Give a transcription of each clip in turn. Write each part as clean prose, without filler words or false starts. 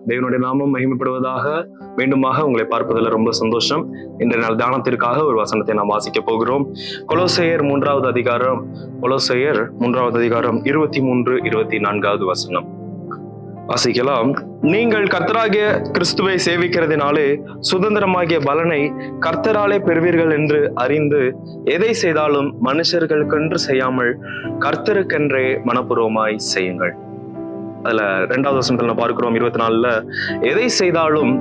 தேவனுடைய நாமம் மகிமைப்படுவதாக. மீண்டுமாக உங்களை பார்ப்பதில் ரொம்ப சந்தோஷம். இன்றைய நாள் தியானத்திற்காக ஒரு வசனத்தை நாம் வாசிக்க போகிறோம். கொலோசையர் 3வது அதிகாரம் 23-24 வசனம் வாசிக்கலாம். நீங்கள் கர்த்தராகிய கிறிஸ்துவை சேவிக்கிறதினாலே சுதந்திரமாகிய பலனை கர்த்தராலே பெறுவீர்கள் என்று அறிந்து எதை செய்தாலும் மனுஷர்களுக்கென்று செய்யாமல் கர்த்தருக்கென்றே மனப்பூர்வமாய் செய்யுங்கள். அதுல 2வது வசனத்துல நம்ம பார்க்கிறோம் 24ல, எதை செய்தாலும்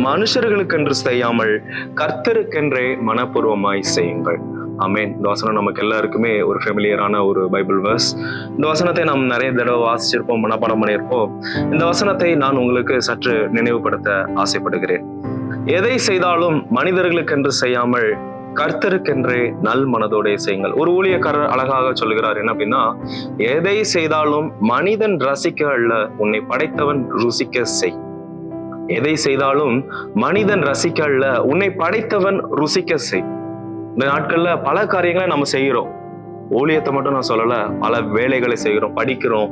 மனுஷர்களுக்கென்று செய்யாமல் கர்த்தருக்கென்றே மனப்பூர்வமாய் செய்யுங்கள். ஆமென். இந்த வசனம் நமக்கு எல்லாருக்குமே ஒரு ஃபெமிலியரான ஒரு பைபிள் வேர்ஸ். இந்த வசனத்தை நாம் நிறைய தடவை வாசிச்சிருப்போம், மனப்பாடம் பண்ணியிருப்போம். இந்த வசனத்தை நான் உங்களுக்கு சற்று நினைவுபடுத்த ஆசைப்படுகிறேன். எதை செய்தாலும் மனிதர்களுக்கென்று செய்யாமல் கர்த்தருக்கென்றே நல் மனதோட செய்யுங்கள். ஒரு ஊழியக்காரர் அழகாக சொல்லுகிறார், என்ன அப்படின்னா, எதை செய்தாலும் மனிதன் ரசிக்க அல்ல, உன்னை படைத்தவன் ருசிக்க செய். எதை செய்தாலும் மனிதன் ரசிக்க அல்ல, உன்னை படைத்தவன் ருசிக்க செய். இந்த நாட்கள்ல பல காரியங்களை நம்ம செய்கிறோம். ஊழியத்தை மட்டும் நான் சொல்லல, பல வேலைகளை செய்கிறோம், படிக்கிறோம்,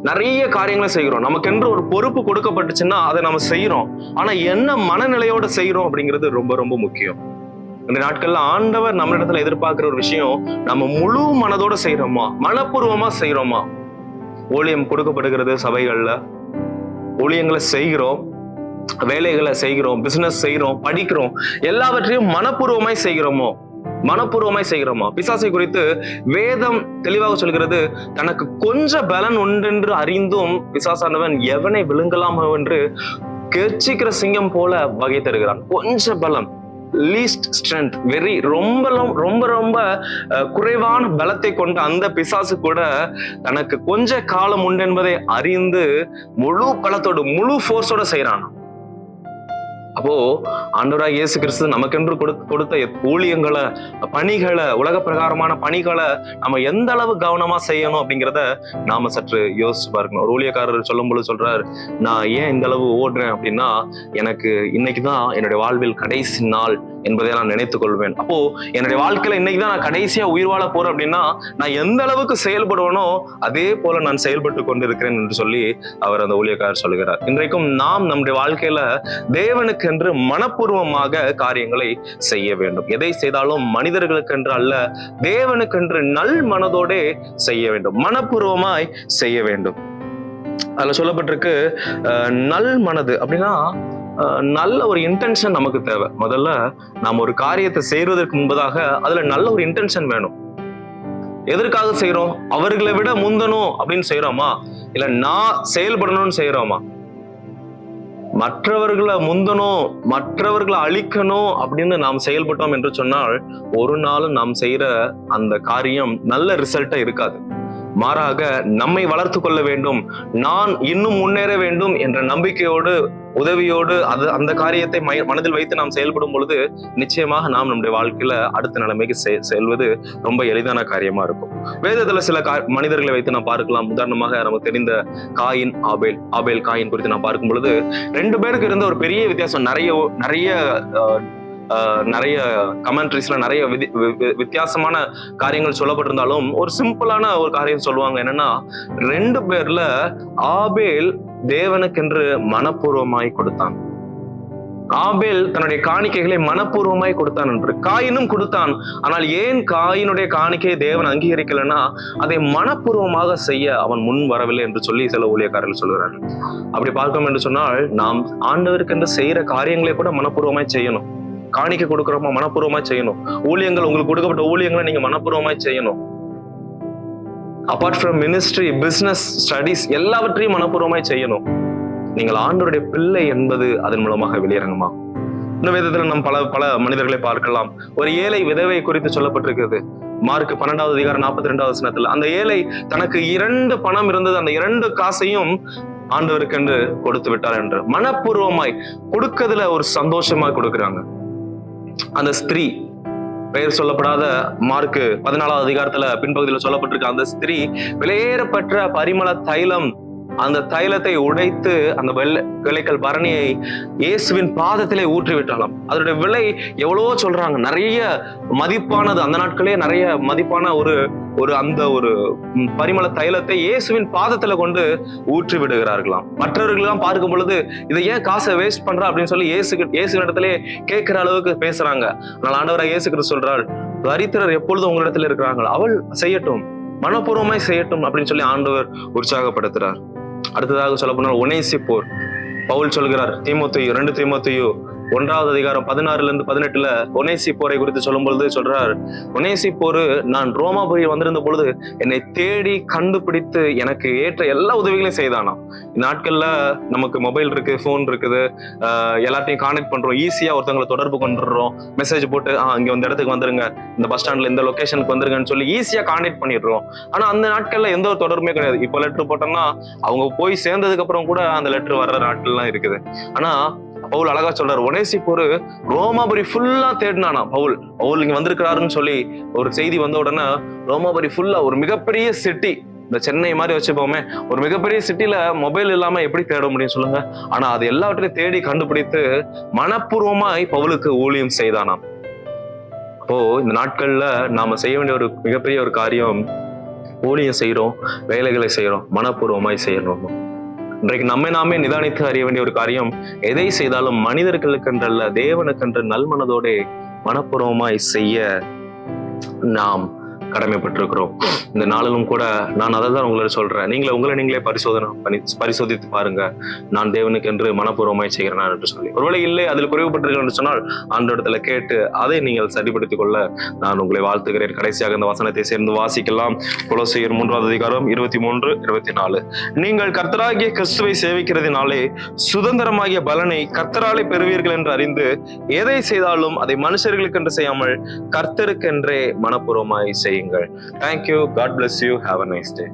நிறைய காரியங்களை செய்கிறோம். நமக்கென்று ஒரு பொறுப்பு கொடுக்கப்பட்டுச்சுன்னா அதை நம்ம செய்யறோம். ஆனா என்ன மனநிலையோட செய்யறோம் அப்படிங்கிறது ரொம்ப ரொம்ப முக்கியம். இந்த நாட்கள்ல ஆண்டவர் நம்ம இடத்துல எதிர்பார்க்கிற ஒரு விஷயம், நம்ம முழு மனதோட செய்யறோமா, மனப்பூர்வமா செய்யறோமா. ஊழியம் கொடுக்கப்படுகிறது சபைகள்ல, ஊழியங்களை செய்கிறோம், வேலைகளை செய்கிறோம், பிசினஸ் செய்கிறோம், படிக்கிறோம், எல்லாவற்றையும் மனப்பூர்வமாய் செய்கிறோமோ, மனப்பூர்வமாய் செய்கிறோமா. பிசாசை குறித்து வேதம் தெளிவாக சொல்கிறது, தனக்கு கொஞ்சம் பலன் உண்டென்று அறிந்தும் பிசாசானவன் எவனை விழுங்கலாம் என்று கெர்ச்சிக்கிற சிங்கம் போல வகை தருகிறான். கொஞ்சம் பலம், லீஸ்ட் ஸ்ட்ரென்த், வெரி ரொம்ப ரொம்ப ரொம்ப குறைவான பலத்தை கொண்ட அந்த பிசாசு கூட தனக்கு கொஞ்ச காலம் உண்டு என்பதை அறிந்து முழு பலத்தோடு முழு ஃபோர்ஸோட செய்யறான். அப்போ ஆண்டவராகிய இயேசு கிறிஸ்து நமக்கென்று கொடுத்த ஊழியங்களை, பணிகளை, உலக பிரகாரமான பணிகளை நம்ம எந்த அளவு கவனமா செய்யணும் அப்படிங்கிறத நாம சற்று யோசிச்சு பார்க்கணும். ஒரு ஊழியக்காரர் சொல்லும் பொழுது சொல்றாரு, நான் ஏன் இந்த அளவு ஓடுறேன் அப்படின்னா, எனக்கு இன்னைக்குதான் என்னுடைய வாழ்வில் கடைசி நாள் என்பதை நான் நினைத்துக் கொள்வேன். அப்போ என்னுடைய வாழ்க்கையில இன்னைக்குதான் நான் கடைசியா உயிர் வாழ போறேன் அப்படின்னா, நான் எந்த அளவுக்கு செயல்படுவேனோ அதே போல நான் செயல்பட்டு கொண்டிருக்கிறேன் என்று சொல்லி அவர் அந்த ஊழியக்காரர் சொல்லுகிறார். இன்றைக்கும் நாம் நம்முடைய வாழ்க்கையில தேவனுக்கு என்று மனப்பூர்வமாக காரியங்களை செய்ய வேண்டும். எதை செய்தாலும் மனிதர்களுக்கென்று அல்ல, தேவனுக்கென்று நல் மனதோட செய்ய வேண்டும், மனப்பூர்வமாய் செய்ய வேண்டும். அதுல சொல்லப்பட்டிருக்கு நல் மனது அப்படின்னா நல்ல ஒரு இன்டென்ஷன் நமக்கு தேவை. முதல்ல நாம் ஒரு காரியத்தை செய்வதற்கு முன்பதாக அதுல நல்ல ஒரு இன்டென்ஷன் வேணும். எதற்காக செய்யறோம்? அவர்களை விட முந்தணும் அப்படின்னு செய்யறோமா, இல்ல நான் செயல்படணும்னு செய்யறோமா? மற்றவர்களை முந்தணும், மற்றவர்களை அழிக்கணும் அப்படின்னு நாம் செயல்பட்டோம் என்று சொன்னால் ஒரு நாளும் நாம் செய்யற அந்த காரியம் நல்ல ரிசல்ட்டா இருக்காது. மாறாக நம்மை வளர்த்து கொள்ள வேண்டும், நான் இன்னும் முன்னேற வேண்டும் என்ற நம்பிக்கையோடு, உதவியோடு அந்த காரியத்தை மனதில் வைத்து நாம் செயல்படும் பொழுது நிச்சயமாக நாம் நம்முடைய வாழ்க்கையில அடுத்த நிலைமைக்கு செல்வது ரொம்ப எளிதான காரியமா இருக்கும். வேதத்துல சில மனிதர்களை வைத்து நாம் பார்க்கலாம். உதாரணமாக நமக்கு தெரிந்த காயின், ஆபேல் காயின் குறித்து நாம் பார்க்கும் பொழுது 2 பேருக்கு இருந்த ஒரு பெரிய வித்தியாசம். நிறைய கமெண்ட்ரிஸ்ல நிறைய வித்தியாசமான காரியங்கள் சொல்லப்பட்டிருந்தாலும் ஒரு சிம்பிளான ஒரு காரியம் சொல்லுவாங்க. என்னன்னா, 2 பேர்ல ஆபேல் தேவனுக்கென்று மனப்பூர்வமாய் கொடுத்தான். ஆபேல் தன்னுடைய காணிக்கைகளை மனப்பூர்வமாய் கொடுத்தான் என்று. காயினும் கொடுத்தான். ஆனால் ஏன் காயினுடைய காணிக்கையை தேவன் அங்கீகரிக்கலன்னா, அதை மனப்பூர்வமாக செய்ய அவன் முன் வரவில்லை என்று சொல்லி சில ஊழியக்காரர்கள் சொல்கிறார்கள். அப்படி பார்க்கணும் என்று சொன்னால், நாம் ஆண்டவருக்கென்று செய்யற காரியங்களை கூட மனப்பூர்வமாய் செய்யணும். காணிக்கை கொடுக்கிறோமா, மனப்பூர்வமாய் செய்யணும். ஊழியங்கள், உங்களுக்கு கொடுக்கப்பட்ட ஊழியங்களை நீங்க மனப்பூர்வமாய் செய்யணும். Apart from ministry, business, studies எல்லாவற்றையும் மனப்பூர்வமாய் செய்யணும். நீங்கள் ஆண்டவருடைய பிள்ளை என்பது அதன் மூலமாக வெளியிறங்குமா. இந்த வேதத்துல நம்ம பல மனிதர்களை பார்க்கலாம். ஒரு ஏழை விதவை குறித்து சொல்லப்பட்டிருக்கிறது. மார்க் 12வது அதிகாரம் 42வது வசனத்துல, அந்த ஏழை தனக்கு 2 பணம் இருந்தது, அந்த 2 காசையும் ஆண்டவருக்கென்று கொடுத்து விட்டார் என்று மனப்பூர்வமாய் கொடுக்கறதுல ஒரு சந்தோஷமா கொடுக்குறாங்க. அந்த ஸ்திரீ, பெயர் சொல்லப்படாத மார்க் 14வது அதிகாரத்துல பின்பகுதியில் சொல்லப்பட்டிருக்க அந்த ஸ்திரீ விலையேறப்பட்ட பரிமள தைலம், அந்த தைலத்தை உடைத்து அந்த விலைக்கல் பரணியை இயேசுவின் பாதத்திலே ஊற்றி விட்டாலாம். அதனுடைய விலை எவ்வளவோ சொல்றாங்க, நிறைய மதிப்பானது. அந்த நாட்களே நிறைய மதிப்பான ஒரு அந்த ஒரு பரிமள தைலத்தை இயேசுவின் பாதத்துல கொண்டு ஊற்றி விடுகிறார்களாம். மற்றவர்களெல்லாம் பார்க்கும் பொழுது இதை ஏன் காசை வேஸ்ட் பண்ற அப்படின்னு சொல்லி இயேசுவின் இடத்திலே கேட்கிற அளவுக்கு பேசுறாங்க. ஆனால் ஆண்டவராக இயேசு கிறிஸ்து சொல்றார், தரித்திரர் எப்பொழுதும் உங்களிடத்துல இருக்கிறார்கள், அவள் செய்யட்டும், மனப்பூர்வமாய் செய்யட்டும் அப்படின்னு சொல்லி ஆண்டவர் உற்சாகப்படுத்துறார். அடுத்ததாக சொல்ல போனால் ஒனேசிப்போர். பவுல் சொல்கிறார் தீமோத்தேயு 2 தீமோத்தேயு 1வது அதிகாரம் 16-18 ஒனேசிப்போரை குறித்து சொல்லும் பொழுது சொல்றார், ஒனேசிப்போரு நான் ரோமாபுரி வந்திருந்த பொழுது என்னை தேடி கண்டுபிடித்து எனக்கு ஏற்ற எல்லா உதவிகளையும் செய்தானாம். நாட்கள்ல நமக்கு மொபைல் இருக்கு, போன் இருக்குது, எல்லாத்தையும் கான்டெக்ட் பண்றோம், ஈஸியா ஒருத்தவங்களை தொடர்பு கொண்டுறோம், மெசேஜ் போட்டு இங்க இந்த இடத்துக்கு வந்துருங்க, இந்த பஸ் ஸ்டாண்ட்ல இந்த லொகேஷனுக்கு வந்துருங்கன்னு சொல்லி ஈஸியா கான்டெக்ட் பண்ணிடுறோம். ஆனா அந்த நாட்கள்ல எந்த ஒரு தொடர்புமே கிடையாது. இப்போ லெட்டர் போட்டோம்னா அவங்க போய் சேர்ந்ததுக்கு அப்புறம் கூட அந்த லெட்டர் வர்ற நாட்கள்லாம் இருக்குது. ஆனா பவுல் அழகா சொல்றாரு, ஒனேசிப்போரு ரோமாபுரி ஃபுல்லா தேடினானா. பவுல் இங்க வந்திருக்கிறாருன்னு சொல்லி ஒரு செய்தி வந்த உடனே ரோமாபுரி ஃபுல்லா, ஒரு மிகப்பெரிய சிட்டி, இந்த சென்னை மாதிரி வச்சுப்போமே, ஒரு மிகப்பெரிய சிட்டில மொபைல் இல்லாம எப்படி தேட முடியும் சொல்லுங்க. ஆனா அது எல்லாவற்றையும் தேடி கண்டுபிடித்து மனப்பூர்வமாய் பவுலுக்கு ஊழியம் செய்தானாம். அப்போ இந்த நாட்கள்ல நாம செய்ய வேண்டிய ஒரு மிகப்பெரிய ஒரு காரியம், ஊழியம் செய்யறோம், வேலைகளை செய்யறோம், மனப்பூர்வமாய் செய்யணும். இன்றைக்கு நம்மை நாமே நிதானித்து அறிய வேண்டிய ஒரு காரியம், எதை செய்தாலும் மனிதர்களுக்கென்றல்ல தேவனுக்கென்று நல்மனதோட மனப்பூர்வமாய் செய்ய நாம் கடமைப்பட்டிருக்கிறோம். இந்த நாளிலும் கூட நான் அதை தான் உங்களை சொல்றேன், உங்களை நீங்களே பரிசோதித்து பாருங்க, நான் தேவனுக்கு என்று மனப்பூர்வமாய் செய்கிறேன் என்று சொல்லி. ஒருவேளை இல்லை, அதில் குறைவுபட்டிருக்கிறேன் என்று சொன்னால் அந்த இடத்துல கேட்டு அதை நீங்கள் சரிப்படுத்திக் கொள்ள நான் உங்களை வாழ்த்துகிறேன். கடைசியாக இந்த வசனத்தை சேர்ந்து வாசிக்கலாம். கொலோசியர் 3வது அதிகாரம் 23-24. நீங்கள் கர்த்தராகிய கிறிஸ்துவை சேவிக்கிறதினாலே சுதந்திரமாகிய பலனை கர்த்தராலே பெறுவீர்கள் என்று அறிந்து எதை செய்தாலும் அதை மனுஷர்களுக்கு என்று செய்யாமல் கர்த்தருக்கென்றே மனப்பூர்வமாய் செய்யுங்கள். Thank you. God bless you. Have a nice day.